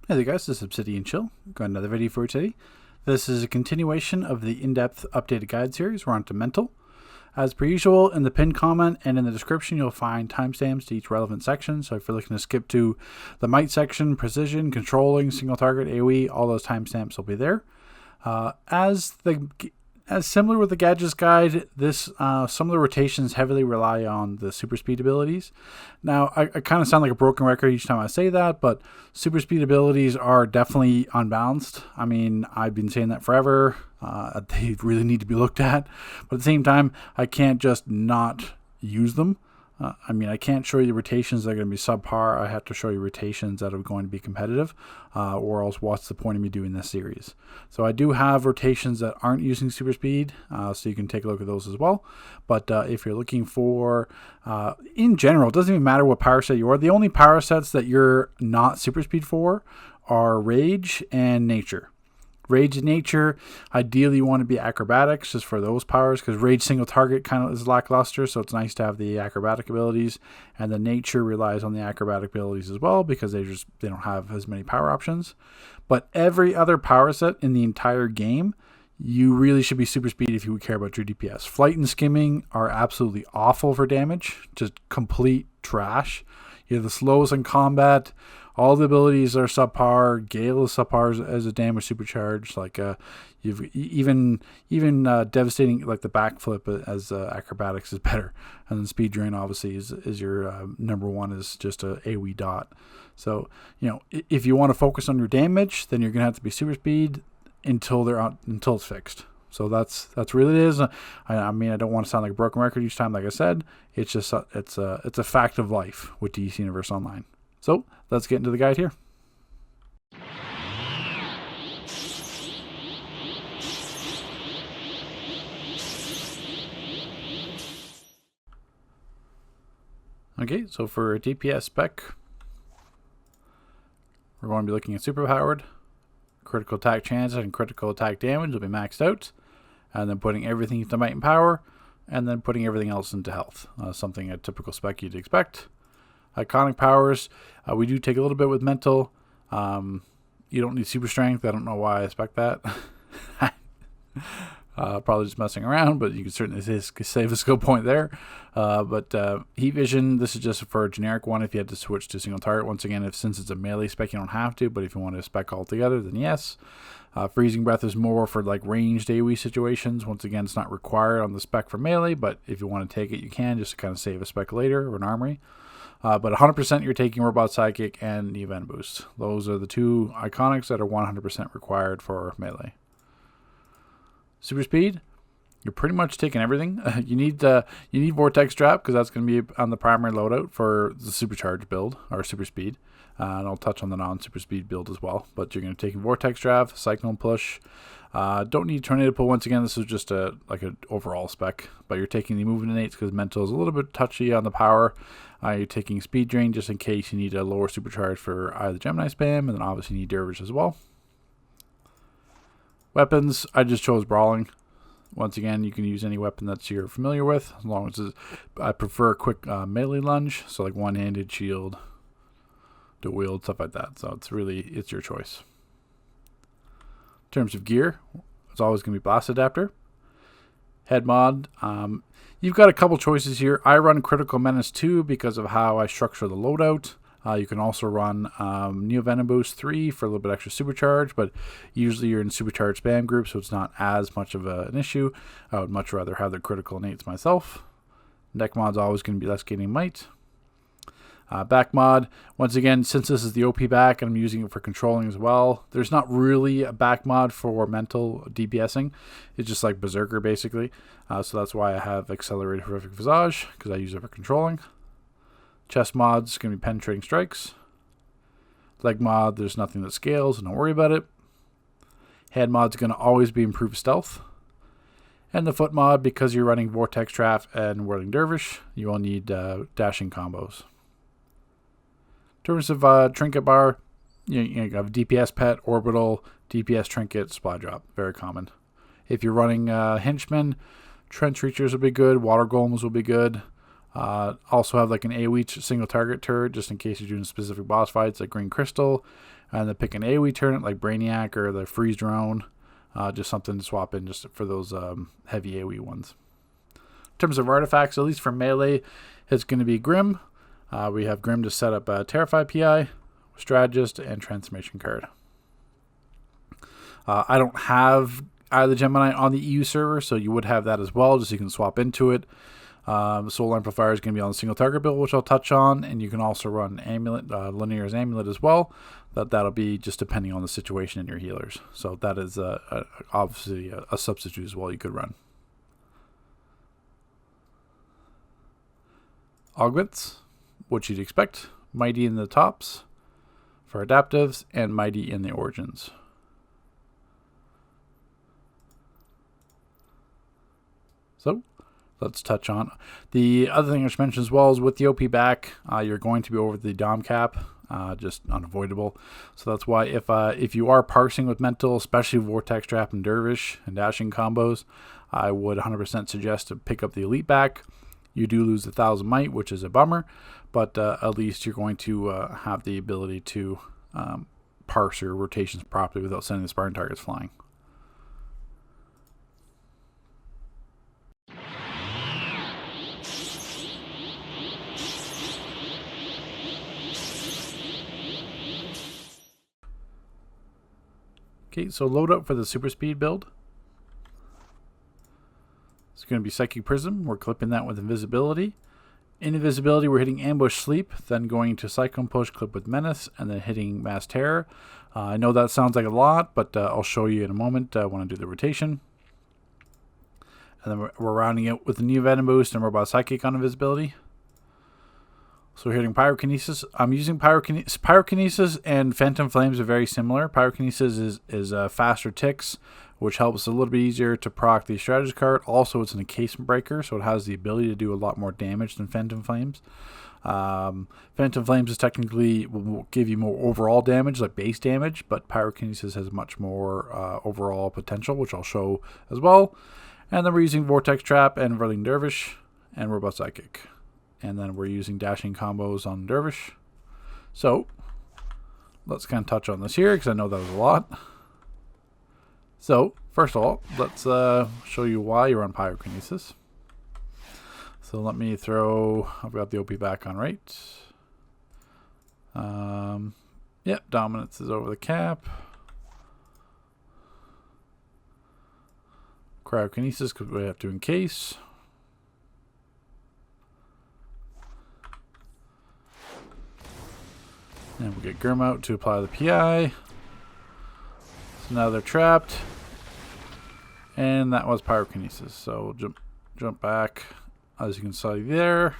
Hey there guys, this is Obsidian Chill. Got another video for you today. This is a continuation of the in-depth updated guide series. We're on to Mental. As per usual, in the pinned comment and in the description, you'll find timestamps to each relevant section. So if you're looking to skip to the might section, precision, controlling, single target, AoE, all those timestamps will be there. As similar with the Gadgets guide, this some of the rotations heavily rely on the super speed abilities. Now, I kind of sound like a broken record each time I say that, but super speed abilities are definitely unbalanced. I mean, I've been saying that forever. They really need to be looked at, but at the same time, I can't just not use them. I can't show you rotations that are going to be subpar. I have to show you rotations that are going to be competitive, or else what's the point of me doing this series? So I do have rotations that aren't using super speed, so you can take a look at those as well. But if you're looking for, in general, it doesn't even matter what power set you are. The only power sets that you're not super speed for are Rage and Nature. Rage and Nature, ideally you want to be acrobatics just for those powers, because Rage single target kind of is lackluster, so it's nice to have the acrobatic abilities, and the Nature relies on the acrobatic abilities as well because they don't have as many power options. But every other power set in the entire game, you really should be super speed if you care about your DPS. Flight and skimming are absolutely awful for damage, just complete trash. You have the slows in combat. All the abilities are subpar. Gale is subpar as a damage supercharge. Like you've even devastating, like the backflip as acrobatics is better, and then speed drain obviously is your number one, is just a AoE dot. So if you want to focus on your damage, then you're gonna have to be super speed until it's fixed. So that's really it is. I mean, I don't want to sound like a broken record each time. Like I said, it's just it's a fact of life with DC Universe Online. So let's get into the guide here. Okay, so for DPS spec, we're going to be looking at superpowered. Critical attack chance and critical attack damage will be maxed out, and then putting everything into might and power, and then putting everything else into health. Something a typical spec you'd expect. Iconic powers, we do take a little bit with mental. You don't need super strength. I don't know why I expect that. Probably just messing around, but you can certainly save a skill point there. But heat vision, this is just for a generic one if you had to switch to single target. Once again, since it's a melee spec, you don't have to, but if you want to spec altogether, then yes. Freezing breath is more for like ranged AoE situations. Once again, it's not required on the spec for melee, but if you want to take it, you can, just to kind of save a spec later or an armory. But 100% you're taking Robot Psychic and the Event Boost. Those are the two iconics that are 100% required for melee. Super Speed, you're pretty much taking everything. You need Vortex Trap, because that's going to be on the primary loadout for the Supercharged build, or Super Speed. And I'll touch on the non-Super Speed build as well. But you're going to take Vortex Trap, Cyclone Push. Don't need Tornado Pull. Once again, this is just an overall spec. But you're taking the movement innates because mental is a little bit touchy on the power. You're taking Speed Drain just in case you need a lower supercharge for either Gemini Spam, and then obviously you need Dervish as well. Weapons, I just chose Brawling. Once again, you can use any weapon that you're familiar with, as long as I prefer a quick melee lunge, so like one-handed, shield, dual wield, stuff like that. So it's your choice. In terms of gear, it's always going to be Blast Adapter. Head mod, you've got a couple choices here. I run Critical Menace 2 because of how I structure the loadout. You can also run Neo Venom Boost 3 for a little bit extra supercharge, but usually you're in supercharged spam group, so it's not as much of an issue. I would much rather have the critical innates myself. Neck mod's always going to be less gaining might. Back mod, once again, since this is the OP back and I'm using it for controlling as well, there's not really a back mod for mental DPSing. It's just like Berserker basically. So that's why I have Accelerated Horrific Visage, because I use it for controlling. Chest mod's going to be Penetrating Strikes. Leg mod, there's nothing that scales, don't worry about it. Head mod's going to always be Improved Stealth. And the foot mod, because you're running Vortex Trap and Whirling Dervish, you will need dashing combos. In terms of trinket bar, you have DPS Pet, Orbital, DPS Trinket, Supply Drop. Very common. If you're running Henchmen, Trench Reachers will be good. Water Golems will be good. Also have like an AoE single target turret just in case you're doing specific boss fights like Green Crystal. And then pick an AoE turret like Brainiac or the Freeze Drone. Just something to swap in just for those heavy AoE ones. In terms of artifacts, at least for melee, it's going to be Grim. We have Grim to set up Terrify PI, Strategist, and Transformation card. I don't have either Gemini on the EU server, so you would have that as well, just so you can swap into it. Soul Amplifier is going to be on the single target build, which I'll touch on, and you can also run Amulet, Linear's Amulet as well. That'll be just depending on the situation in your healers. So that is obviously a substitute as well you could run. Augments, what you'd expect. Mighty in the tops for adaptives, and Mighty in the origins. So let's touch on the other thing I should mention as well is with the OP back, you're going to be over the Dom cap, just unavoidable. So that's why if you are parsing with mental, especially Vortex Trap and Dervish and dashing combos, I would 100% suggest to pick up the elite back. You do lose 1,000 might, which is a bummer, but at least you're going to have the ability to parse your rotations properly without sending the Spartan targets flying. Okay, so Loadout for the super speed build. It's going to be Psychic Prism. We're clipping that with Invisibility. In Invisibility, we're hitting Ambush Sleep, then going to Cyclone Push, clip with Menace, and then hitting Mass Terror. I know that sounds like a lot, but I'll show you in a moment when I do the rotation. And then we're rounding it with the new Venom Boost and Robot Psychic on Invisibility. So we're hitting Pyrokinesis. I'm using Pyrokinesis and Phantom Flames are very similar. Pyrokinesis is faster ticks, which helps a little bit easier to proc the Strategist card. Also, it's an Encasement Breaker, so it has the ability to do a lot more damage than Phantom Flames. Phantom Flames is technically will give you more overall damage, like base damage, but Pyrokinesis has much more overall potential, which I'll show as well. And then we're using Vortex Trap and Verling Dervish and Robot Psychic. And then we're using dashing combos on Dervish. So let's kind of touch on this here because I know that was a lot. So first of all, let's show you why you're on Pyrokinesis. So let me throw, I've got the OP back on right. Yep, Dominance is over the cap. Cryokinesis because we have to encase. And we'll get Grim out to apply the PI. So now they're trapped. And that was Pyrokinesis. So we'll jump back. As you can see there,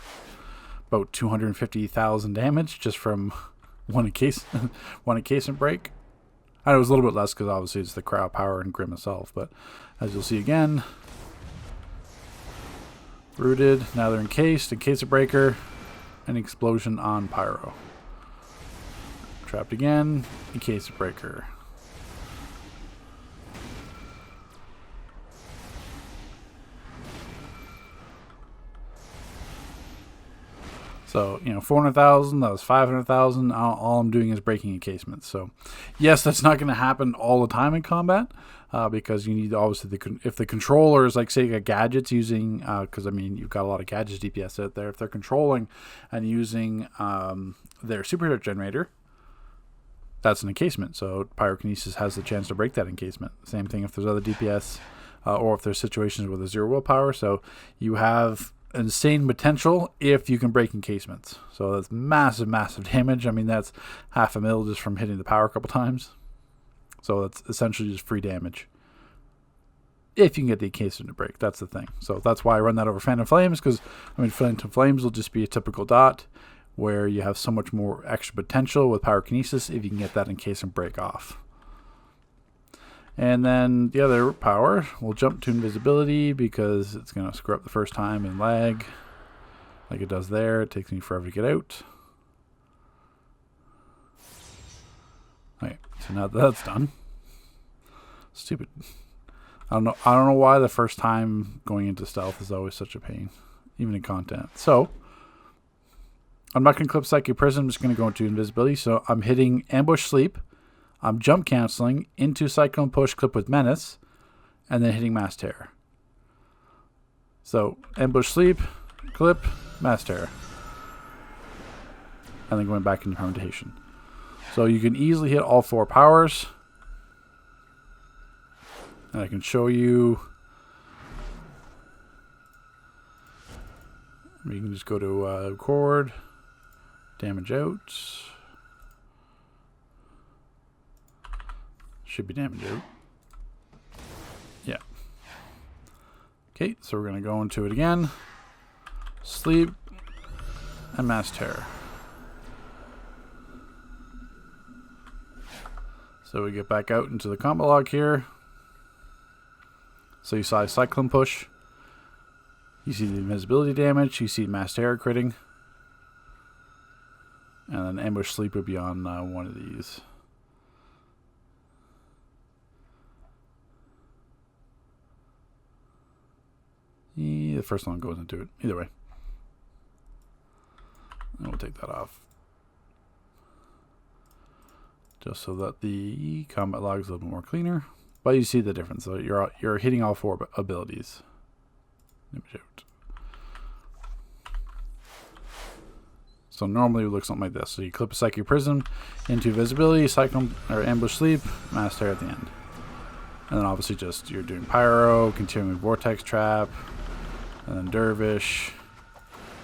about 250,000 damage just from one encasement break. I know it was a little bit less because obviously it's the cryo power and Grim itself. But as you'll see again, rooted. Now they're encased. Encasement breaker. An explosion on Pyro. Trapped again, Encasement Breaker. So, 400,000, that was 500,000. All I'm doing is breaking encasements. So, yes, that's not going to happen all the time in combat because you need, obviously, if the controller is, like, say, a gadget's using, because, you've got a lot of gadgets DPS out there. If they're controlling and using their superhero generator, that's an encasement. So, Pyrokinesis has the chance to break that encasement. Same thing if there's other DPS or if there's situations with a 0 willpower. So, you have insane potential if you can break encasements. So that's massive damage. That's 500,000 just from hitting the power a couple times. So that's essentially just free damage if you can get the encasement to break. That's the thing. So that's why I run that over Phantom Flames, because Phantom Flames will just be a typical dot where you have so much more extra potential with Pyrokinesis if you can get that encasement break off. And then the other power, we'll jump to Invisibility because it's going to screw up the first time and lag like it does there. It takes me forever to get out. Okay, so now that that's done. Stupid. I don't know why the first time going into stealth is always such a pain, even in content. So I'm not going to clip Psychic Prism. I'm just going to go into Invisibility. So I'm hitting Ambush Sleep jump canceling into Cyclone Push, clip with Menace, and then hitting Mass Terror. So Ambush Sleep, clip, Mass Terror. And then going back into permutation. So you can easily hit all 4 powers. And I can show you. You can just go to record, damage out. Should be damage out. Yeah. Okay, so we're going to go into it again. Sleep and Mass Terror. So we get back out into the combo log here. So you saw Cyclone Push. You see the invisibility damage. You see Mass Terror critting. And then Ambush Sleep would be on one of these. The first one goes into it. Either way. And we'll take that off. Just so that the combat log is a little bit more cleaner. But you see the difference. So you're hitting all 4 abilities. So normally it would look something like this. So you clip a Psychic Prism into Visibility, Cyclone or Ambush Sleep, Mass Terror at the end. And then obviously just you're doing Pyro, continuing Vortex Trap, and then Dervish,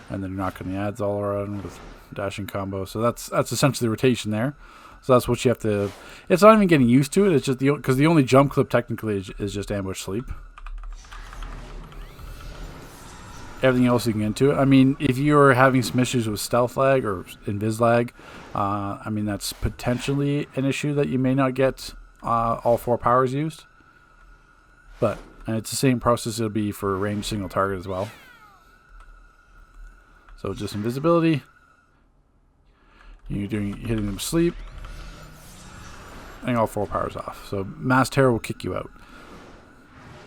and then you're knocking the ads all around with dashing combo. So that's essentially the rotation there. So that's what you have to. It's not even getting used to it. It's just because the only jump clip technically is just Ambush Sleep. Everything else you can get into it. I mean, if you're having some issues with stealth lag or invis lag, I mean that's potentially an issue that you may not get all 4 powers used. But it's the same process it'll be for range single target as well. So just invisibility. You're hitting them sleep. And all 4 powers off. So Mass Terror will kick you out.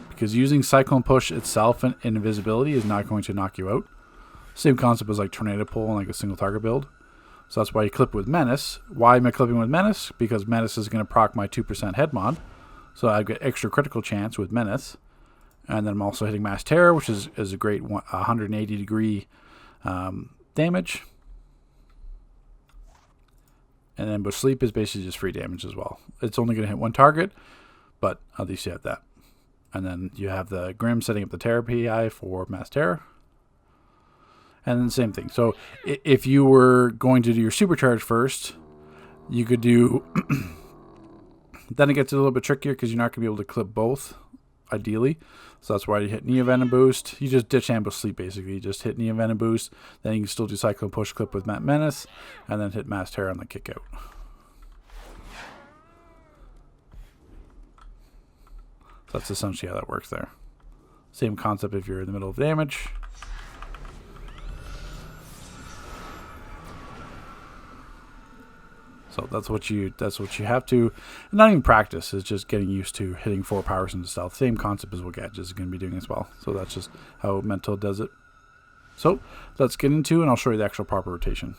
Because using Cyclone Push itself and invisibility is not going to knock you out. Same concept as like Tornado Pull and like a single target build. So that's why you clip with Menace. Why am I clipping with Menace? Because Menace is going to proc my 2% head mod. So I get extra critical chance with Menace. And then I'm also hitting Mass Terror, which is a great 180 degree damage. And then Ambush Sleep is basically just free damage as well. It's only going to hit 1 target, but at least you have that. And then you have the Grim setting up the Terror PI for Mass Terror. And then the same thing. So if you were going to do your Supercharge first, you could do... then it gets a little bit trickier because you're not going to be able to clip both, ideally. So that's why you hit Neo Venom Boost. You just ditch Ambush Sleep, basically. You just hit Neo Venom Boost. Then you can still do Cyclone Push clip with Menace. And then hit Mass Terror on the kick out. So that's essentially how that works there. Same concept if you're in the middle of damage. So that's what you have to, not even practice, is just getting used to hitting 4 powers into stealth. Same concept as what Gadget is going to be doing as well. So that's just how Mental does it. So let's get into, and I'll show you the actual proper rotation.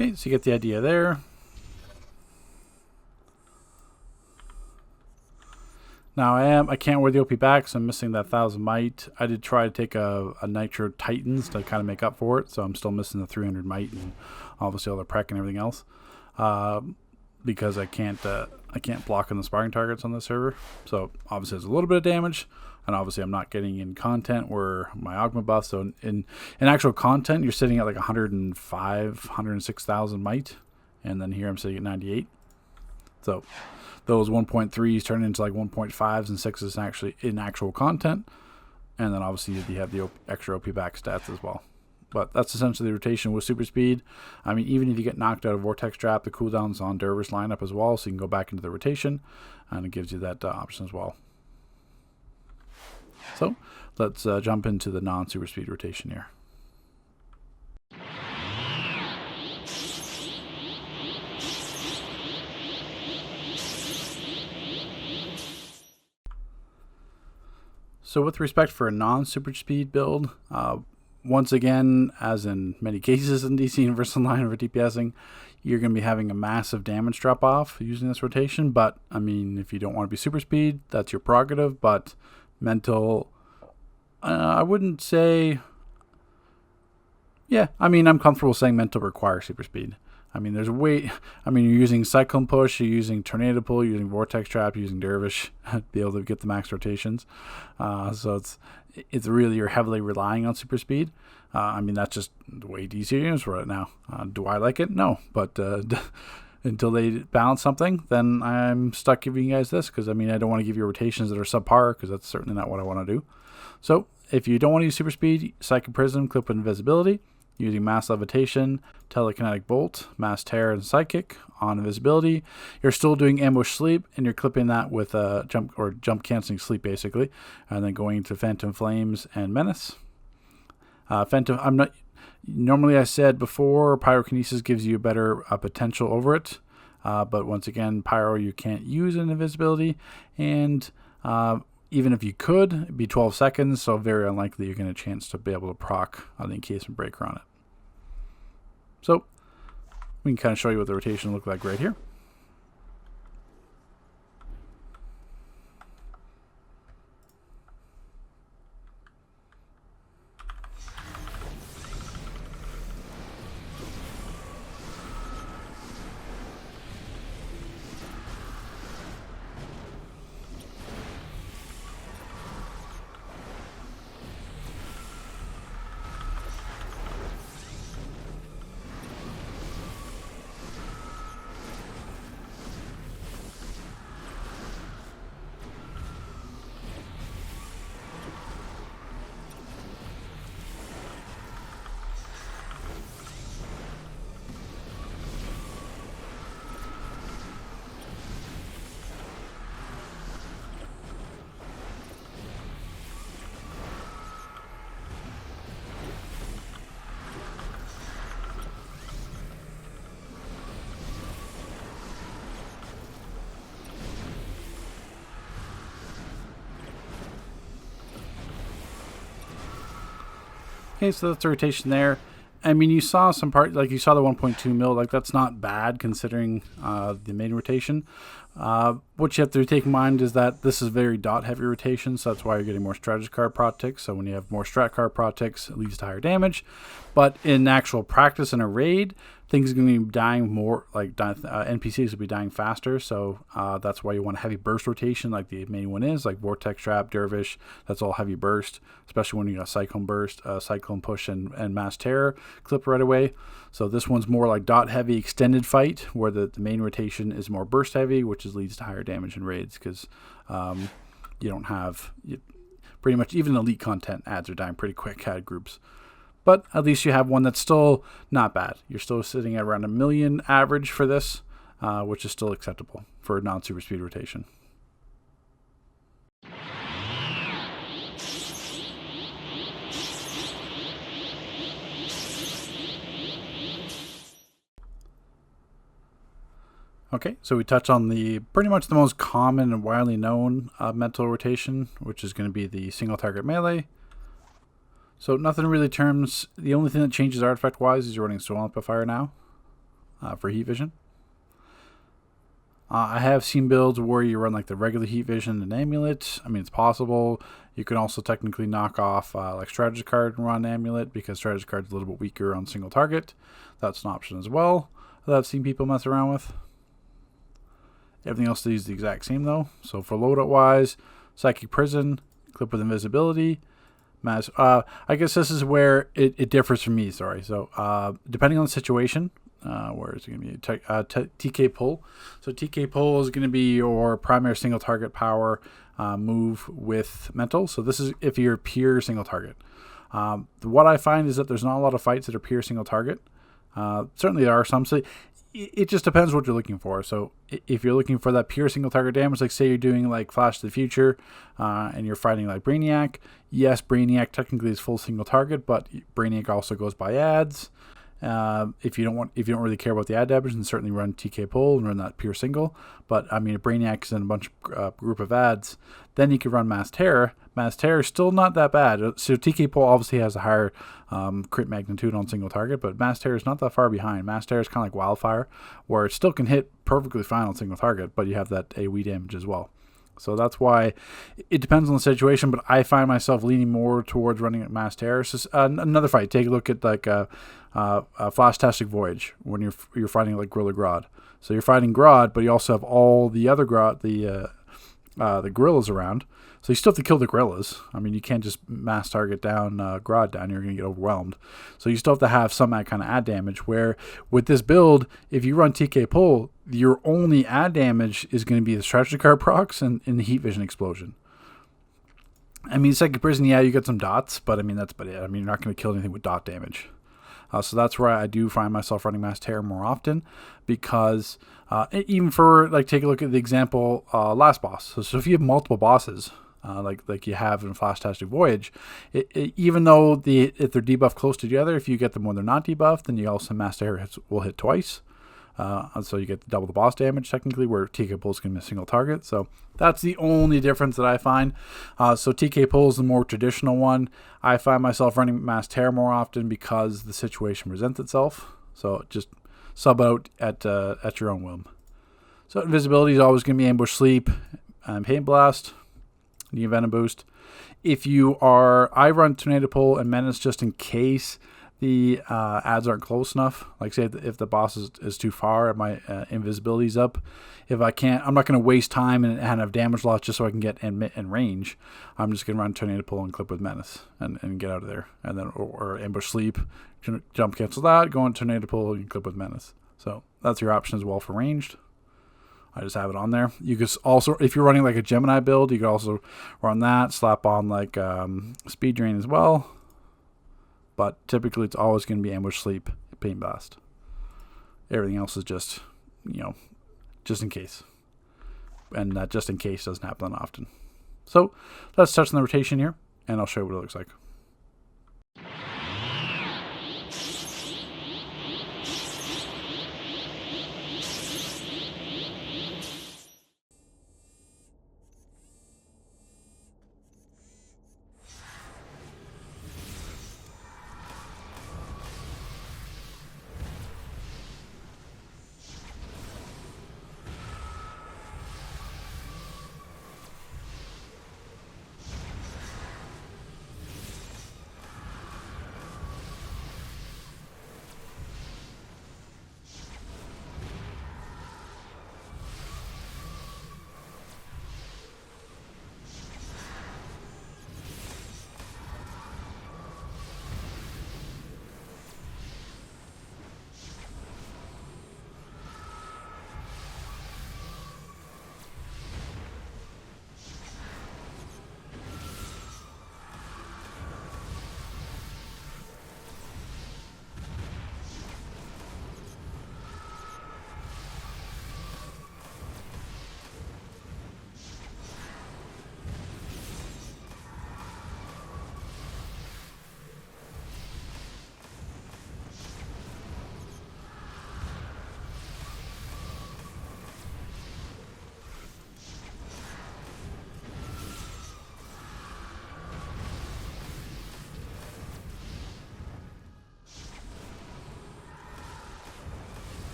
Okay, so you get the idea there. Now I can't wear the OP back, so I'm missing that 1000 might. I did try to take a Nitro Titans to kind of make up for it, so I'm still missing the 300 might and obviously all the prec and everything else, because I can't block on the sparring targets on the server. So obviously there's a little bit of damage, and obviously I'm not getting in content where my Augma buff. So in actual content, you're sitting at like 105, 106,000 might, and then here I'm sitting at 98. So those 1.3s turn into like 1.5s and 6s actually in actual content, and then obviously you have the extra OP back stats as well. But that's essentially the rotation with super speed. I mean, even if you get knocked out of Vortex Trap, the cooldowns on Dervish line up as well, so you can go back into the rotation, and it gives you that option as well. So let's jump into the non-super speed rotation here. So with respect for a non-super speed build, once again, as in many cases in DC Universal Online for DPSing, you're going to be having a massive damage drop-off using this rotation. But, I mean, if you don't want to be super speed, that's your prerogative. But mental, I wouldn't say... Yeah, I mean, I'm comfortable saying mental requires super speed. I mean, there's a way... I mean, you're using Cyclone Push, you're using Tornado Pull, you're using Vortex Trap, you're using Dervish to be able to get the max rotations. So it's really, you're heavily relying on super speed. I mean, that's just the way DC games right now. Do I like it? No. But until they balance something, then I'm stuck giving you guys this. Because, I mean, I don't want to give you rotations that are subpar, because that's certainly not what I want to do. So if you don't want to use super speed, Psychic Prism, Clip with Invisibility, using Mass Levitation, Telekinetic Bolt, Mass Terror, and Psychic on Invisibility. You're still doing Ambush Sleep, and you're clipping that with jump canceling Sleep, basically, and then going to Phantom Flames and Menace. Normally I said before, Pyrokinesis gives you a better potential over it, but once again, Pyro you can't use in Invisibility, and even if you could, it'd be 12 seconds, so very unlikely you're getting a chance to be able to proc the Encasement Breaker on it. So we can kind of show you what the rotation looked like right here. Okay, so that's the rotation there. I mean, you saw some part, like you saw the 1.2 mil, like that's not bad considering the main rotation. What you have to take in mind is that this is very dot heavy rotation, so that's why you're getting more strategist card prot ticks. So when you have more strat card prot ticks, it leads to higher damage. But in actual practice in a raid, things are going to be dying more, like NPCs will be dying faster. So that's why you want a heavy burst rotation, like the main one is, like Vortex Trap, Dervish. That's all heavy burst, especially when you got Cyclone Burst, Cyclone Push, and Mass Terror clip right away. So this one's more like dot heavy extended fight, where the main rotation is more burst heavy, which leads to higher damage in raids because you don't have pretty much even elite content ads are dying pretty quick ad groups. But at least you have one that's still not bad. You're still sitting at around 1 million average for this, which is still acceptable for a non-super speed rotation. Okay, so we touch on pretty much the most common and widely known mental rotation, which is going to be the single target melee. So nothing really terms. The only thing that changes artifact wise is you're running Soul Amplifier now. for heat vision. I have seen builds where you run like the regular heat vision and amulet. I mean, it's possible. You can also technically knock off like strategist card and run amulet, because strategist card is a little bit weaker on single target. That's an option as well that I've seen people mess around with. Everything else is the exact same though. So for loadout wise, psychic prison, clip with invisibility, mass. I guess this is where it differs from me. Sorry. So depending on the situation. Where is it going to be? TK pull. So TK pull is going to be your primary single target power move with mental. So this is if you're pure single target. What I find is that there's not a lot of fights that are pure single target. Certainly there are some. So it just depends what you're looking for. So if you're looking for that pure single target damage, like say you're doing like Flash to the Future and you're fighting like Brainiac. Yes, Brainiac technically is full single target, but Brainiac also goes by ads. If you don't really care about the ad damage, then certainly run TK pull and run that pure single. But I mean, if Brainiac is in a bunch of group of ads, then you could run Mass Terror. Mass Terror is still not that bad. So TK pull obviously has a higher crit magnitude on single target, but Mass Terror is not that far behind. Mass Terror is kind of like Wildfire, where it still can hit perfectly fine on single target, but you have that AoE damage as well. So that's why it depends on the situation, but I find myself leaning more towards running at Mass Terror. So another fight, take a look at like a Flash-tastic Voyage when you're fighting like Gorilla Grodd. So you're fighting Grodd, but you also have all the other Grodd, the gorillas around. So you still have to kill the gorillas. I mean, you can't just mass target down Grodd down. You're going to get overwhelmed. So you still have to have some kind of ad damage. Where with this build, if you run TK pull, your only ad damage is going to be the strategy card procs and the heat vision explosion. I mean, Psychic Prison, yeah, you get some dots, but I mean, that's about it. I mean, you're not going to kill anything with dot damage. So that's where I do find myself running Mass Terror more often, because even for, like, take a look at the example last boss. So if you have multiple bosses, like you have in Flash-tastic Voyage, even though if they're debuffed close together, if you get them when they're not debuffed, then you also Mass Terror will hit twice. So you get double the boss damage technically, where TK pull is going to be a single target. So that's the only difference that I find. So TK pull is the more traditional one. I find myself running Mass Terror more often because the situation presents itself. So just sub out at your own whim. So invisibility is always going to be Ambush Sleep and Pain Blast. Need Venom Boost. I run Tornado Pull and Menace just in case the ads aren't close enough. Like say if the boss is too far, my invisibility's up. If I can't, I'm not going to waste time and have damage loss just so I can get in range. I'm just going to run Tornado Pull and clip with Menace and get out of there. And then or Ambush Sleep, jump cancel that, go on Tornado Pull and clip with Menace. So that's your option as well for ranged. I just have it on there. You could also, if you're running like a Gemini build, you could also run that, slap on like Speed Drain as well. But typically it's always going to be Ambush Sleep, Pain Blast. Everything else is just, just in case. And that just in case doesn't happen often. So let's touch on the rotation here, and I'll show you what it looks like.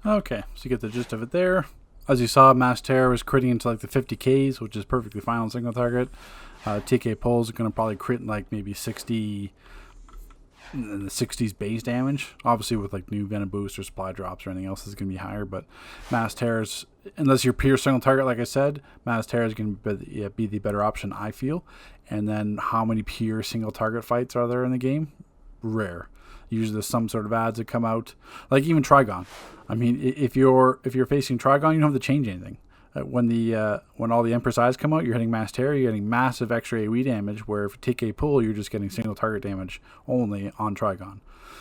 Okay, so you get the gist of it there. As you saw, Mass Terror was critting into like the 50Ks, which is perfectly fine on single target. TK pulls are going to probably crit like maybe 60 in the 60s base damage. Obviously, with like new Venom boost or supply drops or anything else, is going to be higher. But Mass Terrors, unless you're pure single target, like I said, Mass Terror is going to be the better option, I feel. And then, how many pure single target fights are there in the game? Rare. Usually, there's some sort of ads that come out, like even Trigon. I mean, if you're facing Trigon, you don't have to change anything. When all the Empress Eyes come out, you're hitting Mass Terror, you're getting massive extra AoE damage, where if you take a pull, you're just getting single target damage only on Trigon.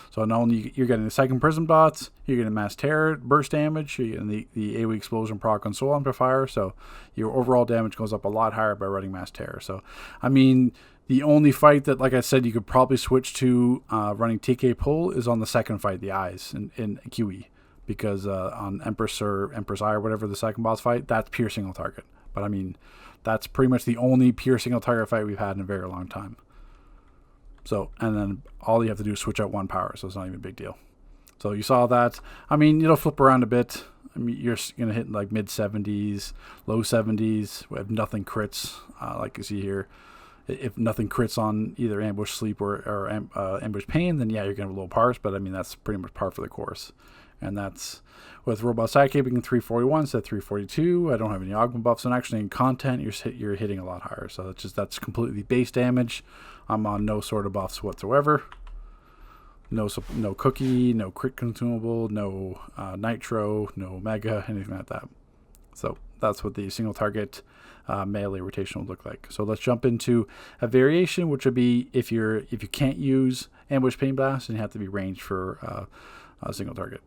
So not only you're getting the second prism dots, you're getting Mass Terror burst damage, you're getting the AoE explosion proc on Soul Amplifier, so your overall damage goes up a lot higher by running Mass Terror. So, I mean, the only fight that, like I said, you could probably switch to running TK pull is on the second fight, the Eyes in QE. Because on Empress or Empress Eye or whatever the second boss fight, that's pure single target. But I mean, that's pretty much the only pure single target fight we've had in a very long time. So, and then all you have to do is switch out one power, so it's not even a big deal. So you saw that. I mean, it'll flip around a bit. I mean, you're going to hit like mid 70s, low 70s. We have nothing crits, like you see here. If nothing crits on either Ambush Sleep or Ambush Pain, then yeah, you're going to have low pars. But I mean, that's pretty much par for the course. And that's with Robot Sidekick being 341 instead of 342. I don't have any augment buffs, and actually in content you're hitting a lot higher. So that's completely base damage. I'm on no sort of buffs whatsoever. No cookie, no crit consumable, no nitro, no mega, anything like that. So that's what the single target melee rotation will look like. So let's jump into a variation, which would be if you can't use Ambush Pain Blast and you have to be ranged for a single target.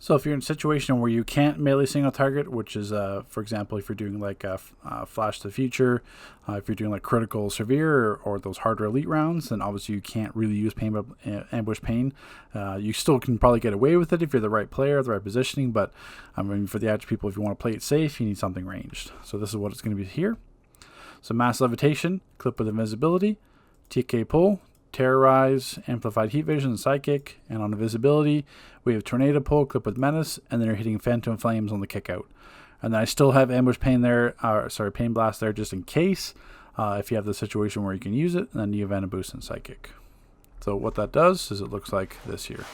So if you're in a situation where you can't melee single target, which is, for example, if you're doing like Flash to the Future, if you're doing like Critical Severe or those harder Elite rounds, then obviously you can't really use Ambush Pain. You still can probably get away with it if you're the right player, the right positioning, but I mean, for the average people, if you want to play it safe, you need something ranged. So this is what it's going to be here. So Mass Levitation, Clip with Invisibility, TK Pull, Terrorize, Amplified Heat Vision, and Psychic. And on Invisibility, we have Tornado Pull, Clip with Menace, and then you're hitting Phantom Flames on the kick out. And then I still have Ambush Pain there, Pain Blast there just in case, if you have the situation where you can use it, and then you have Venom Boost and Psychic. So what that does is it looks like this here.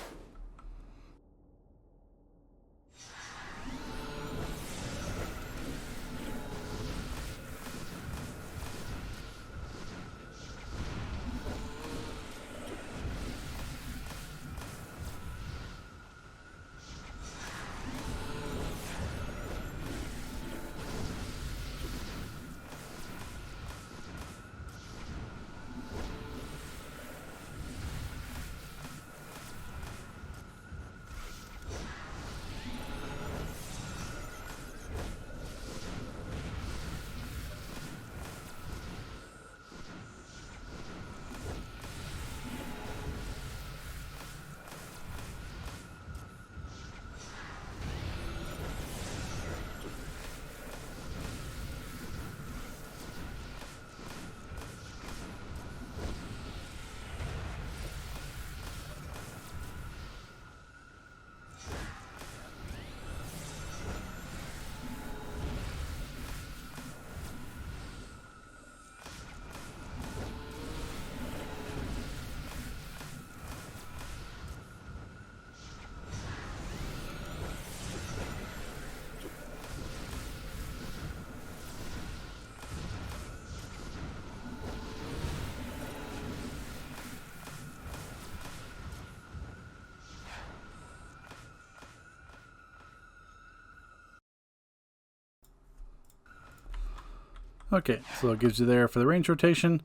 Okay, so it gives you there for the range rotation.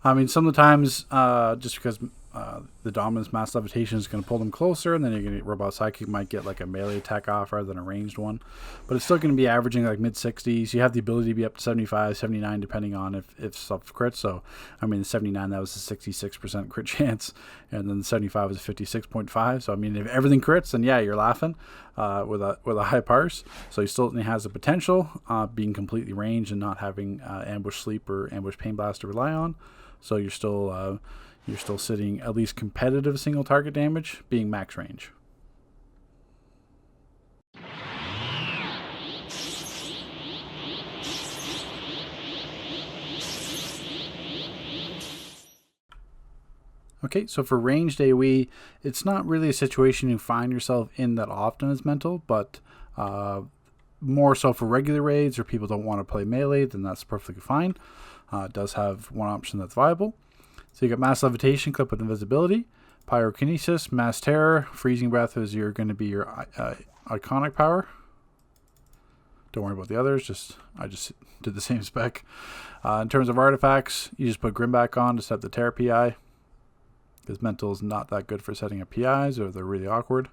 I mean, sometimes just because the Dominance Mass Levitation is going to pull them closer, and then you're going to Robot Psychic might get like a melee attack off rather than a ranged one. But it's still going to be averaging like mid-60s. You have the ability to be up to 75, 79, depending on if stuff crits. So, I mean, the 79, that was a 66% crit chance, and then the 75 was a 56.5. So, I mean, if everything crits, then yeah, you're laughing with a high parse. So, he still has the potential, being completely ranged and not having Ambush Sleep or Ambush Pain Blast to rely on. So, you're still sitting at least competitive single target damage, being max range. Okay, so for ranged AoE, it's not really a situation you find yourself in that often as mental, but more so for regular raids or people don't want to play melee, then that's perfectly fine. It does have one option that's viable. So you got Mass Levitation, Clip with Invisibility, Pyrokinesis, Mass Terror, Freezing Breath is going to be your iconic power. Don't worry about the others, I just did the same spec. In terms of artifacts, you just put Grim back on to set the Terror PI, because Mental is not that good for setting up PIs, or they're really awkward.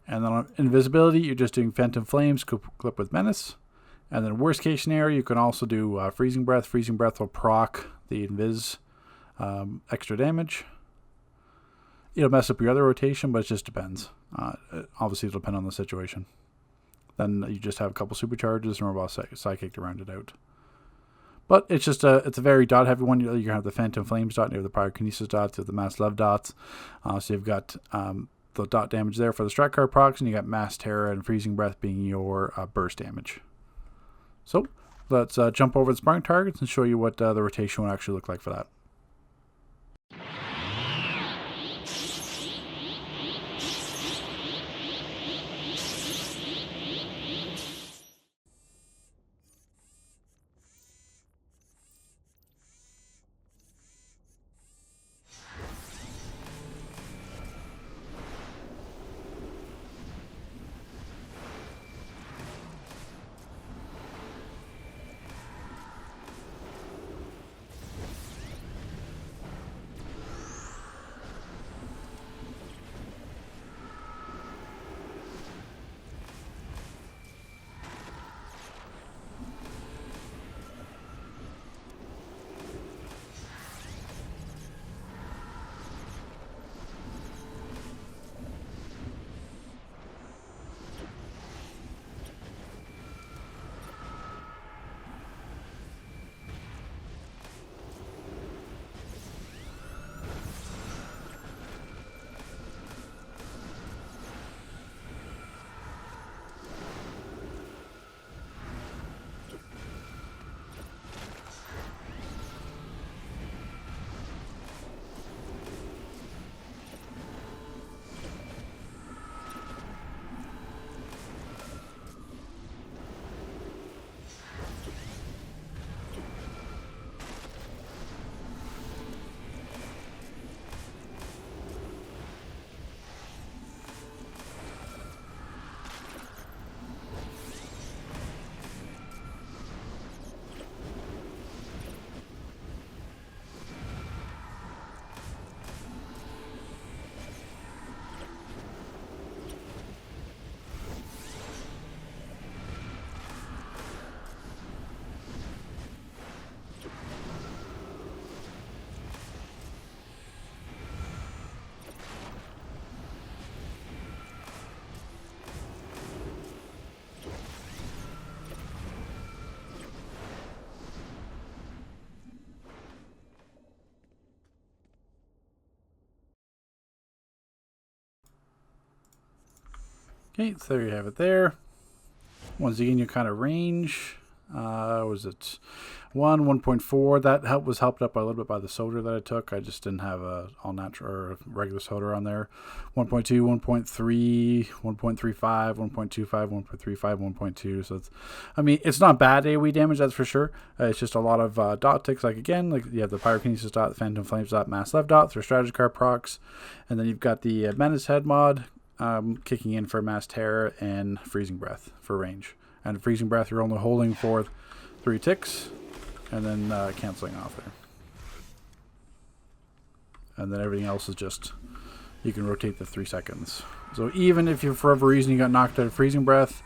And then on Invisibility, you're just doing Phantom Flames, Clip with Menace. And then worst case scenario, you can also do Freezing Breath. Freezing Breath will proc the Invis extra damage. It'll mess up your other rotation, but it just depends. Obviously, it'll depend on the situation. Then you just have a couple supercharges and Robot Psychic to round it out. But it's just it's a very dot heavy one. You're going to have the Phantom Flames dot, you have the Pyrokinesis dots, you have the Mass Lev dots. So you've got the dot damage there for the strat card procs, and you got Mass Terror and Freezing Breath being your burst damage. So let's jump over the sparring targets and show you what the rotation would actually look like for that. Okay, so there you have it there. Once again, your kind of range. Was it 1.4? That was helped up a little bit by the soldier that I took. I just didn't have a all natural or regular soldier on there. 1.2, 1.3, 1.35, 1.25, 1.35, 1.2. So it's, I mean, it's not bad AoE damage, that's for sure. It's just a lot of dot ticks. Like again, like you have the Pyrokinesis dot, the Phantom Flames dot, Mass Lev dot for strategy card procs, and then you've got the Menace Head mod kicking in for Mass Terror and Freezing Breath for range. And Freezing Breath, you're only holding for 3 ticks, and then canceling off there. and then everything else is just, you can rotate the 3 seconds. So even if you, for whatever reason, you got knocked out of freezing breath,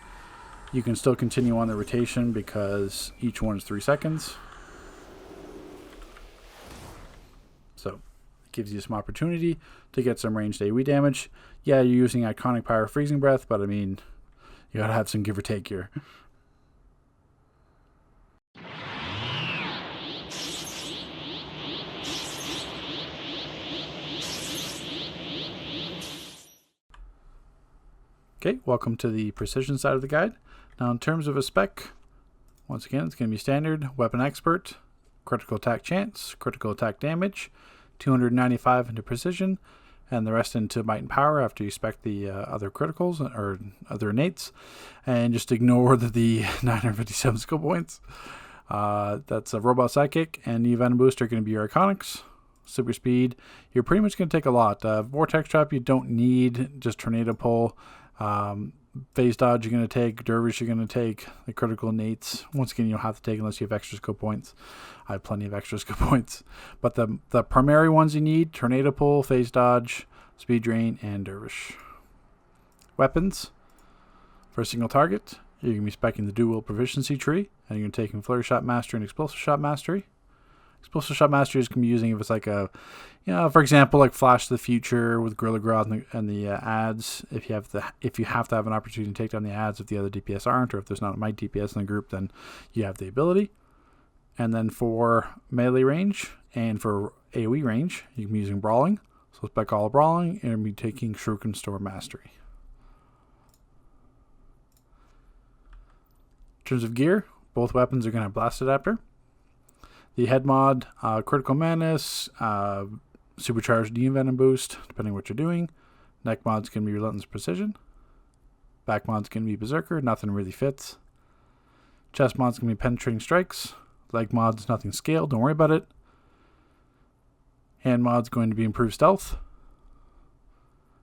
you can still continue on the rotation because each one is 3 seconds. So it gives you some opportunity to get some ranged AoE damage. Yeah, you're using iconic power freezing breath, but I mean, you gotta have some give or take here. Okay, welcome to the precision side of the guide. Now in terms of a spec, once again, it's going to be standard, weapon expert, critical attack chance, critical attack damage, 295 into precision, and the rest into might and power after you spec the other criticals or other innates, and just ignore the 957 skill points. That's a robot sidekick, and the venom boost are going to be your iconics. Super speed, you're pretty much going to take a lot. Vortex trap you don't need, just tornado pull. Phase dodge you're going to take, dervish you're going to take, the critical innates once again you don't have to take unless you have extra skill points. I have plenty of extra skill points, but the primary ones you need: tornado pull, phase dodge, speed drain, and dervish. Weapons for a single target, you're going to be speccing the dual proficiency tree, and you're going to take flurry shot mastery and explosive shot mastery. Explosive shot mastery is going to be using if it's like a, for example, like Flash to the Future with Gorilla Grodd and the ads. If you have to have an opportunity to take down the ads if the other DPS aren't, or if there's not a might DPS in the group, then you have the ability. And then for melee range and for AoE range, you can be using brawling. So spec all brawling, and be taking Shuriken Storm Mastery. In terms of gear, both weapons are going to have blast adapter. The head mod, critical menace, supercharged venom boost, depending on what you're doing. Neck mod's going to be relentless precision. Back mod's going to be berserker, nothing really fits. Chest mod's going to be penetrating strikes. Leg mod's nothing scaled, don't worry about it. Hand mod's going to be improved stealth.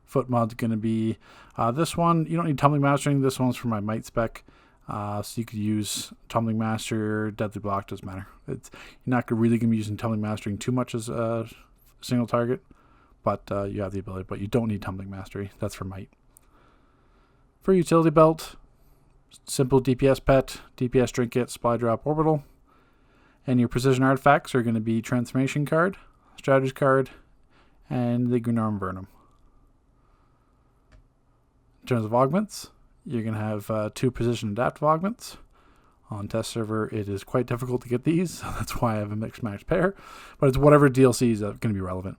Foot mod's going to be this one. You don't need tumbling mastering. This one's for my might spec. So you could use Tumbling Master, Deadly Block, doesn't matter. You're not really going to be using Tumbling Mastering too much as a single target, but you have the ability, but you don't need Tumbling Mastery. That's for might. For utility belt, simple DPS pet, DPS trinket, supply drop, orbital. And your precision artifacts are going to be Transformation card, Strategy card, and the Gunarm Vernum. In terms of augments, you're going to have 2 precision adaptive augments. On test server, it is quite difficult to get these, so that's why I have a mixed match pair. But it's whatever DLC is going to be relevant.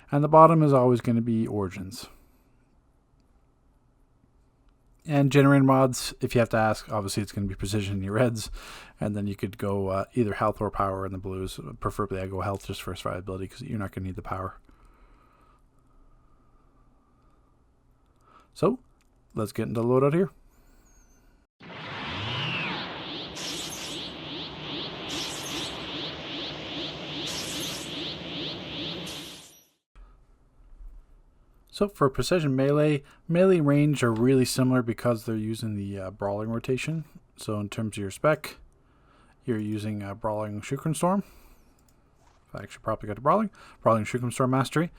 And the bottom is always going to be Origins. And generator mods, if you have to ask, obviously it's going to be precision in your reds. And then you could go either health or power in the blues. Preferably I go health just for survivability because you're not going to need the power. So, let's get into the loadout here. So for precision melee range are really similar because they're using the brawling rotation. So in terms of your spec, you're using brawling Shuriken Storm. I actually probably got to brawling Shuriken Storm Mastery.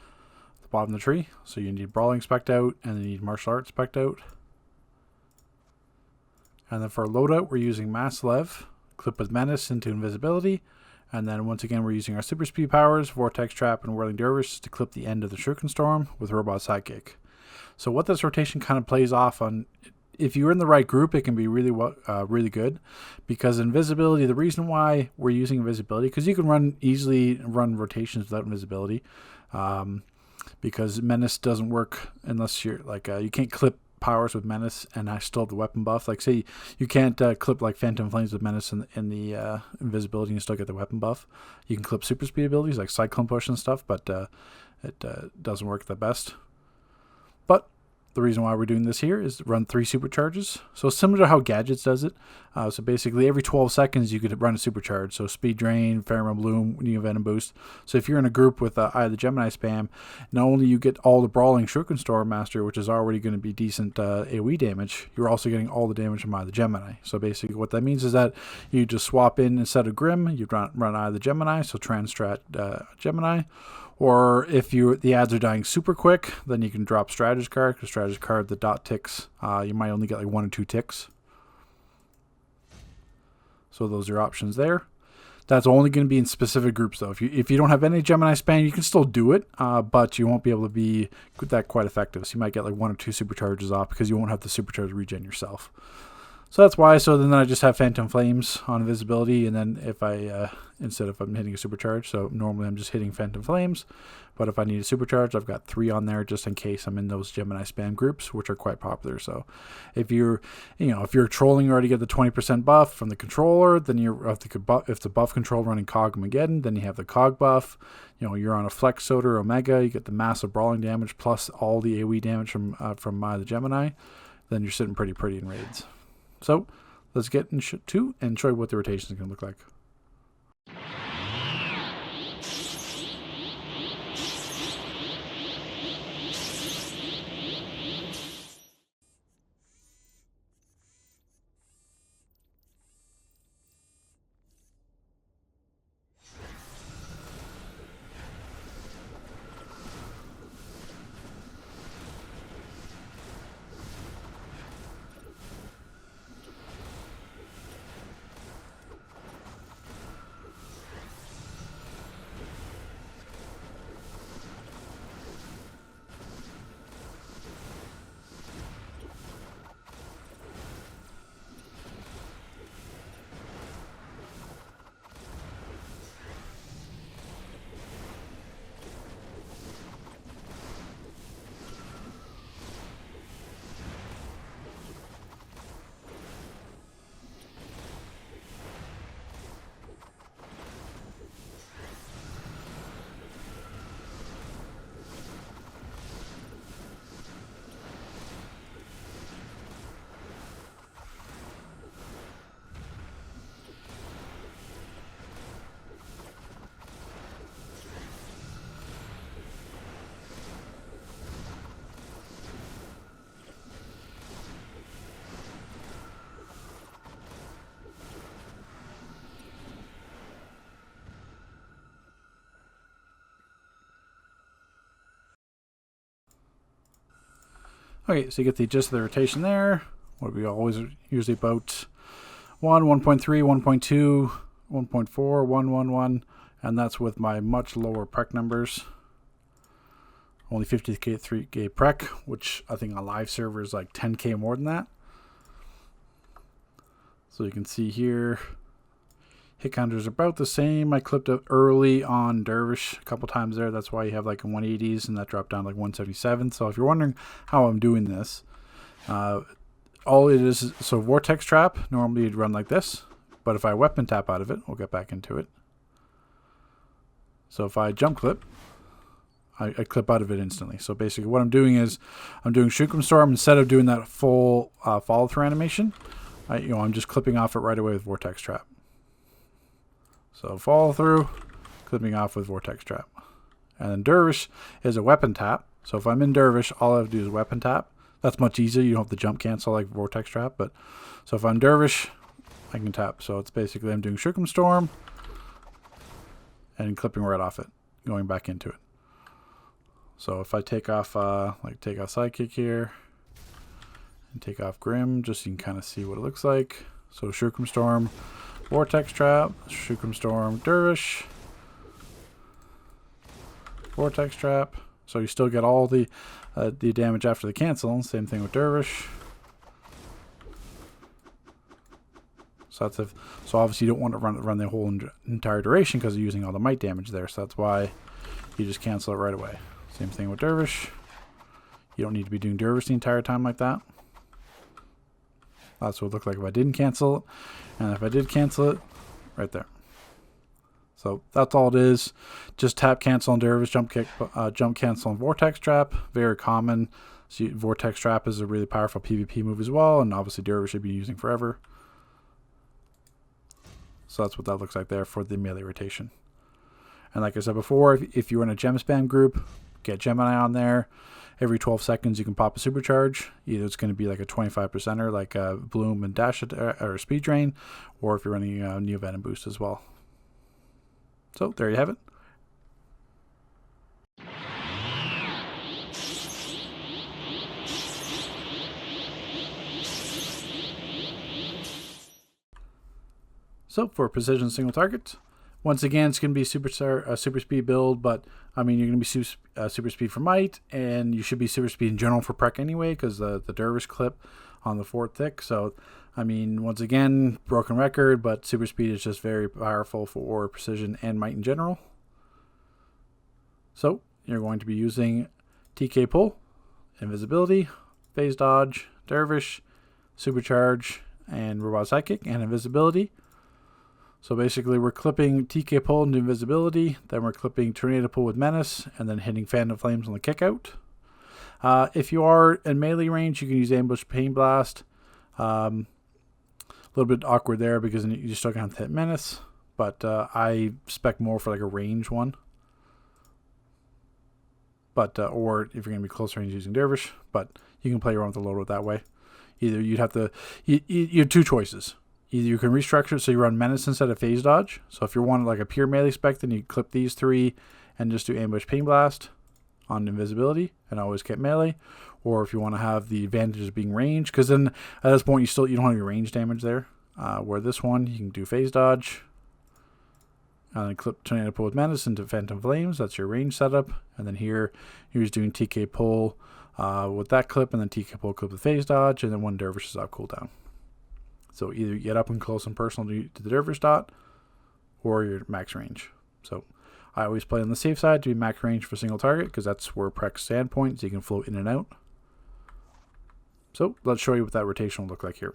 Bottom of the tree, so you need brawling spec'd out, and then you need martial arts spec'd out. And then for a loadout, we're using Mass Lev, clip with menace into invisibility, and then once again we're using our super speed powers, vortex trap, and whirling dervish to clip the end of the Shuriken Storm with robot sidekick. So what this rotation kind of plays off on, if you're in the right group, it can be really good, because invisibility. The reason why we're using invisibility, because you can easily run rotations without invisibility. Because menace doesn't work unless you're like you can't clip powers with menace and I still have the weapon buff. Like say you can't clip like Phantom Flames with menace in the invisibility and you still get the weapon buff. You can clip super speed abilities like Cyclone Push and stuff, but it doesn't work the best. But the reason why we're doing this here is to run 3 supercharges. So similar to how Gadgets does it. So basically every 12 seconds you could run a supercharge. So Speed Drain, Pheromone Bloom, New Venom Boost. So if you're in a group with Eye of the Gemini spam, not only you get all the brawling Shuriken Storm Master, which is already going to be decent AoE damage, you're also getting all the damage from Eye of the Gemini. So basically what that means is that you just swap in, instead of Grim, you run Eye of the Gemini, so Transstrat Gemini, Or if the ads are dying super quick, then you can drop strategist card, because strategist card, the dot ticks, you might only get like 1 or 2 ticks. So those are options there. That's only going to be in specific groups, though. If you don't have any Gemini spam, you can still do it, but you won't be able to be that quite effective. So you might get like 1 or 2 supercharges off because you won't have the supercharge regen yourself. So that's why. So then I just have Phantom Flames on invisibility, and then if I instead if I'm hitting a supercharge, so normally I'm just hitting Phantom Flames, but if I need a supercharge, I've got 3 on there just in case I'm in those Gemini spam groups, which are quite popular. So if you're trolling, you already get the 20% buff from the controller. Then if the buff control running Cogmageddon, then you have the Cog buff. You're on a Flex Soda or Omega, you get the massive brawling damage plus all the AoE damage from the Gemini. Then you're sitting pretty in raids. So let's get to and show you what the rotation is going to look like. Okay, so you get the gist of the rotation there. What we always usually about 1, 1.3, 1.2, 1.4, 1, 1, 1, and that's with my much lower prec numbers. Only 50k prec, which I think on live server is like 10k more than that. So you can see here, hit counters are about the same. I clipped up early on Dervish a couple times there. That's why you have like a 180s, and that dropped down like 177. So if you're wondering how I'm doing this, all it is, so Vortex Trap, normally you'd run like this. But if I weapon tap out of it, we'll get back into it. So if I jump clip, I clip out of it instantly. So basically what I'm doing is I'm doing Shuriken Storm instead of doing that full follow through animation. I'm just clipping off it right away with Vortex Trap. So follow through, clipping off with Vortex Trap. And then Dervish is a weapon tap. So if I'm in Dervish, all I have to do is weapon tap. That's much easier. You don't have to jump cancel like Vortex Trap. But so if I'm Dervish, I can tap. So it's basically I'm doing Shuriken Storm and clipping right off it, going back into it. So if I take off Sidekick here and take off Grim, just so you can kind of see what it looks like. So Shuriken Storm, Vortex Trap, Shuriken Storm, Dervish, Vortex Trap. So you still get all the damage after the cancel. Same thing with Dervish. So obviously you don't want to run the whole entire duration because you're using all the might damage there. So that's why you just cancel it right away. Same thing with Dervish. You don't need to be doing Dervish the entire time like that. That's what it would look like if I didn't cancel it. And if I did cancel it, right there. So that's all it is. Just tap cancel on Dervish, jump cancel on Vortex Trap. Very common. So Vortex Trap is a really powerful PvP move as well, and obviously Dervish should be using forever. So that's what that looks like there for the melee rotation. And like I said before, if you're in a gem spam group, get Gemini on there. Every 12 seconds you can pop a supercharge. Either it's going to be like a 25%er like a Bloom and Dash or Speed Drain, or if you're running a Neo Venom boost as well. So there you have it. So for precision single target, once again, it's going to be super speed build, but I mean, you're going to be super speed for might, and you should be super speed in general for prec anyway, because the dervish clip on the fort thick. So, I mean, once again, broken record, but super speed is just very powerful for precision and might in general. So you're going to be using TK pull, invisibility, phase dodge, dervish, supercharge, and robot sidekick, and invisibility. So basically we're clipping TK pull into invisibility, then we're clipping tornado pull with menace, and then hitting phantom flames on the kick out. If you are in melee range, you can use ambush pain blast. A little bit awkward there because you still have to hit menace, but I spec more for like a range one. But or if you're going to be close range using dervish, but you can play around with the loadout that way. Either you'd have to, you have two choices. Either you can restructure it so you run menace instead of phase dodge. So if you're wanting like a pure melee spec, then you clip these three and just do ambush pain blast on invisibility and always keep melee. Or if you want to have the advantage of being ranged, because then at this point you don't have your range damage there. Where this one you can do phase dodge and then clip tornado pull with menace into phantom flames. That's your range setup. And then here you're just doing TK pull with that clip, and then TK pull clip with phase dodge, and then one dervish is out cooldown. So either you get up and close and personal to the dervish dot, or your max range. So I always play on the safe side to be max range for single target, because that's where Prec's standpoint, so you can float in and out. So let's show you what that rotation will look like here.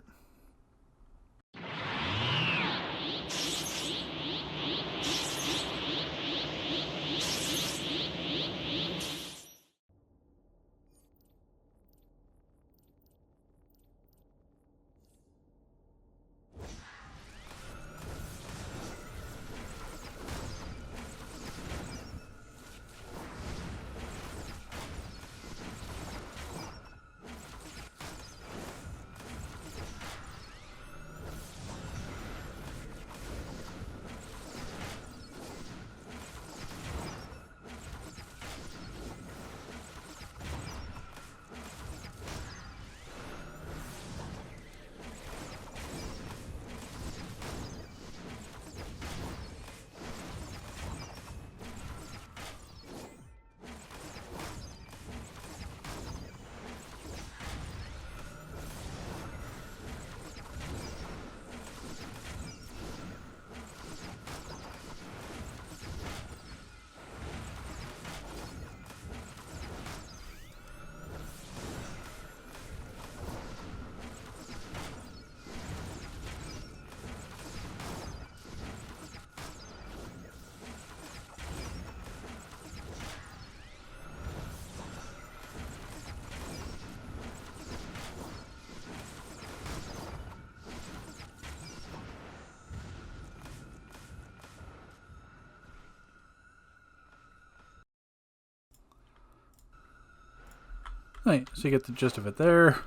Right, so you get the gist of it there.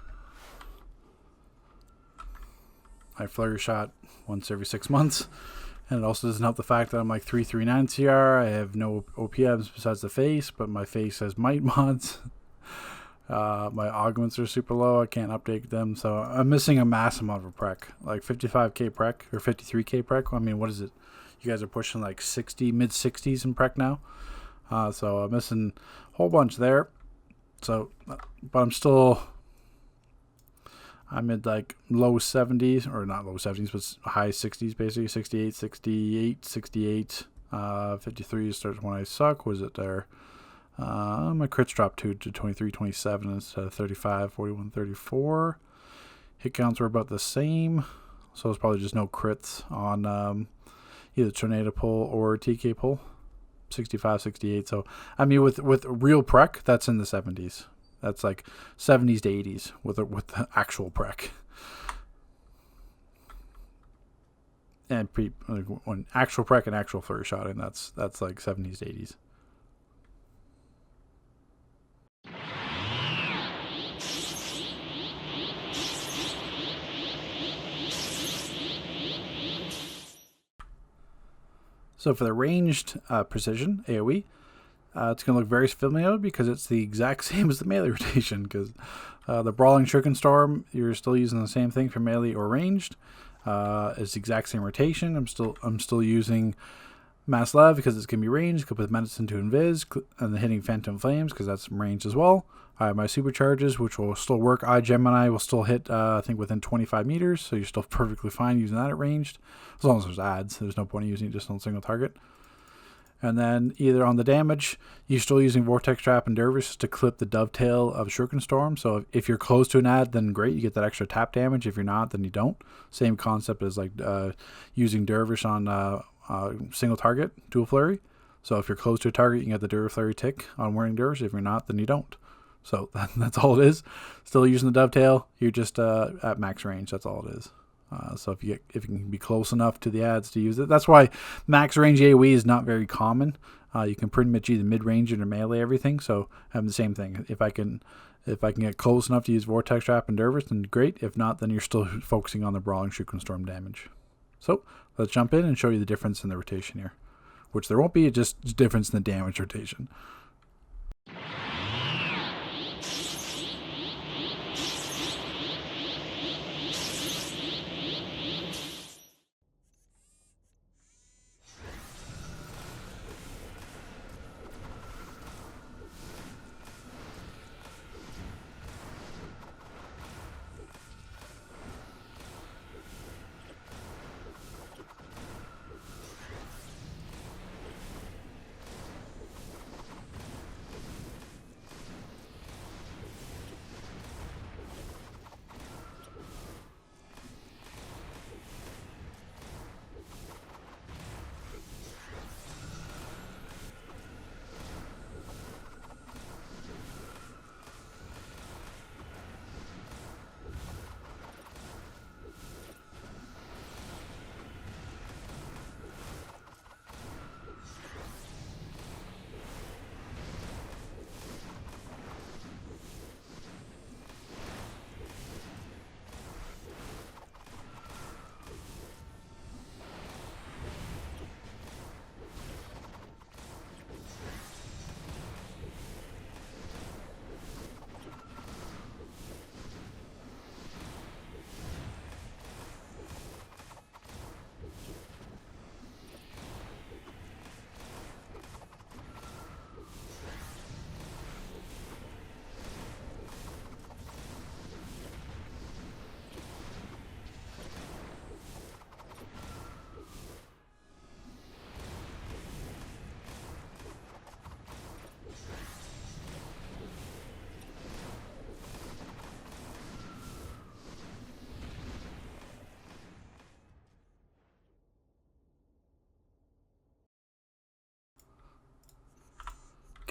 I flurry shot once every 6 months, and it also doesn't help the fact that I'm like 339 CR. I have no OPMs besides the face, but my face has might mods. My augments are super low. I can't update them, so I'm missing a mass amount of prec, like 55k prec or 53k prec. I mean, what is it? You guys are pushing like 60, mid 60s in prec now, so I'm missing a whole bunch there. So, but I'm at like low 70s, or not low 70s, but high 60s basically, 68, 53 starts when I suck. Was it there? My crits dropped to 23, 27 instead of 35, 41, 34. Hit counts were about the same, so it's probably just no crits on either tornado pull or TK pull. 65, 68. So I mean, with real prec, that's in the 70s. That's like 70s to 80s with the actual prec. And when actual prec and actual flurry shotting, that's like 70s to 80s. So for the ranged precision AoE, it's going to look very familiar because it's the exact same as the melee rotation, because the Brawling Shuriken Storm, you're still using the same thing for melee or ranged. It's the exact same rotation. I'm still using Mass Lev because it's gonna be ranged. Could put Medicine to Invis and then hitting Phantom Flames because that's ranged as well. I have my supercharges, which will still work. Gemini will still hit, I think, within 25 meters, so you're still perfectly fine using that at ranged. As long as there's adds, there's no point in using it just on a single target. And then either on the damage, you're still using Vortex Trap and Dervish to clip the dovetail of Shuriken Storm. So if you're close to an ad, then great, you get that extra tap damage. If you're not, then you don't. Same concept as like using Dervish on single target, dual flurry. So if you're close to a target, you can get the Dervish flurry tick on wearing Dervish. If you're not, then you don't. So that's all it is. Still using the dovetail. You're just at max range. That's all it is. So if you can be close enough to the ads to use it, that's why max range AoE is not very common. You can pretty much either mid range or melee everything. So I'm the same thing. If I can get close enough to use Vortex Trap and Dervish, then great. If not, then you're still focusing on the brawling Shuriken Storm damage. So let's jump in and show you the difference in the rotation here, which there won't be, just difference in the damage rotation.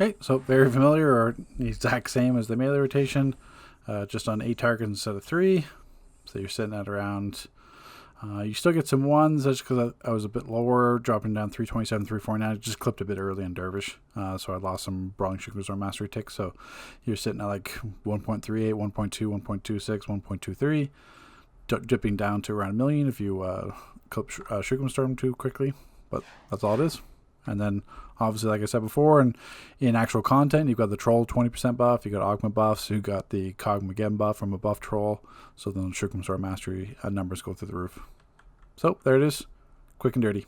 Okay, so very familiar, or the exact same as the melee rotation, just on 8 targets instead of 3. So you're sitting at around, you still get some ones, that's because I was a bit lower, dropping down 327, 349. I just clipped a bit early on Dervish, so I lost some Brawling Shuriken Storm Mastery ticks. So you're sitting at like 1.38, 1.2, 1.26, 1.23, dipping down to around 1 million if you clip Shuriken Storm too quickly, but that's all it is. And then, obviously, like I said before, and in actual content, you've got the Troll 20% buff, you've got Augment buffs, you've got the Cogmageddon buff from a buff Troll, so then Shuriken Storm Mastery numbers go through the roof. So, there it is. Quick and dirty.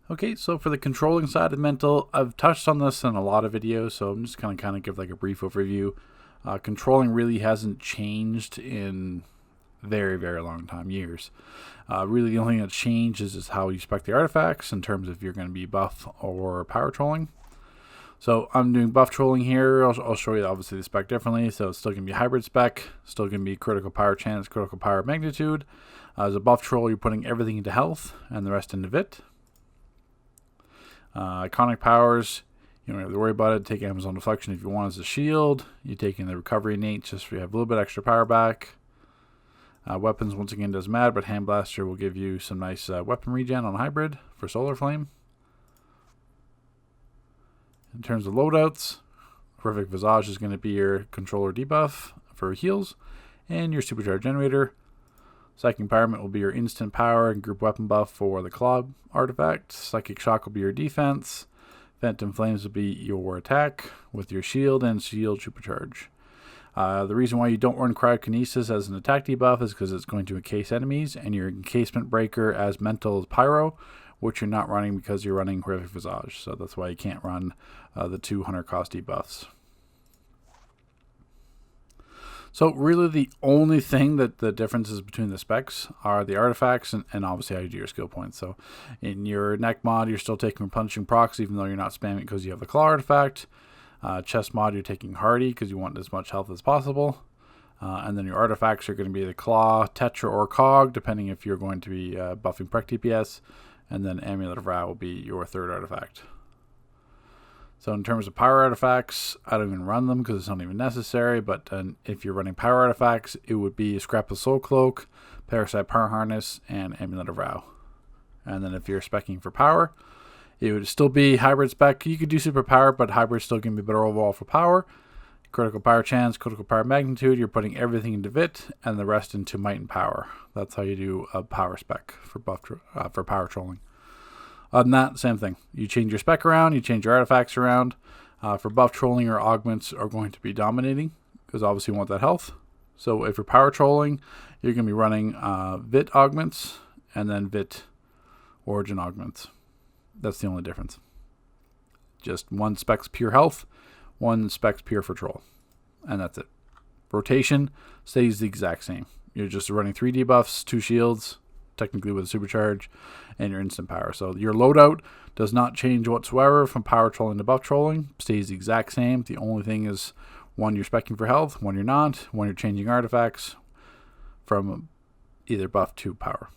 Okay, so for the controlling side of mental, I've touched on this in a lot of videos, so I'm just going to kind of give like a brief overview. Controlling really hasn't changed in very, very long time, years. Really the only thing that's changed is how you spec the artifacts in terms of if you're going to be buff or power trolling. So I'm doing buff trolling here. I'll show you obviously the spec differently. So it's still going to be hybrid spec, still going to be critical power chance, critical power magnitude. As a buff troll, you're putting everything into health and the rest into vit. Iconic powers, you don't have to worry about it. Take Amazon Deflection if you want as a shield. You're taking the Recovery Innate just so you have a little bit extra power back. Weapons, once again, doesn't matter, but Hand Blaster will give you some nice weapon regen on hybrid for Solar Flame. In terms of loadouts, Horrific Visage is going to be your controller debuff for heals, and your Supercharged Generator. Psychic Empowerment will be your instant power and group weapon buff for the Claw artifact. Psychic Shock will be your defense. Phantom Flames will be your attack with your shield and shield supercharge. The reason why you don't run Cryokinesis as an attack debuff is because it's going to encase enemies, and your Encasement Breaker as mental is Pyro, which you're not running because you're running Horrific Visage. So that's why you can't run the 200 cost debuffs. So really the only thing that the differences between the specs are the artifacts and obviously how you do your skill points. So in your neck mod, you're still taking Punishing Procs even though you're not spamming it because you have the Claw artifact. Chest mod, you're taking Hardy because you want as much health as possible. And then your artifacts are going to be the Claw, Tetra, or Cog, depending if you're going to be buffing Prec DPS. And then Amulet of Ra will be your third artifact. So in terms of power artifacts, I don't even run them because it's not even necessary. But if you're running power artifacts, it would be Scrap of Soul Cloak, Parasite Power Harness, and Amulet of Ra. And then if you're specking for power, it would still be hybrid spec. You could do super power, but hybrid's still going to be better overall for power. Critical power chance, critical power magnitude. You're putting everything into Vit and the rest into might and power. That's how you do a power spec for for power trolling. Other than that, same thing. You change your spec around, you change your artifacts around. For buff trolling, your augments are going to be dominating because obviously you want that health. So if you're power trolling, you're going to be running Vit augments and then Vit origin augments. That's the only difference. Just one spec's pure health, one spec's pure for troll. And that's it. Rotation stays the exact same. You're just running 3 debuffs, 2 shields, technically with a supercharge, and your instant power. So your loadout does not change whatsoever from power trolling to buff trolling. Stays the exact same. The only thing is one you're specking for health, one you're not, one you're changing artifacts from either buff to power.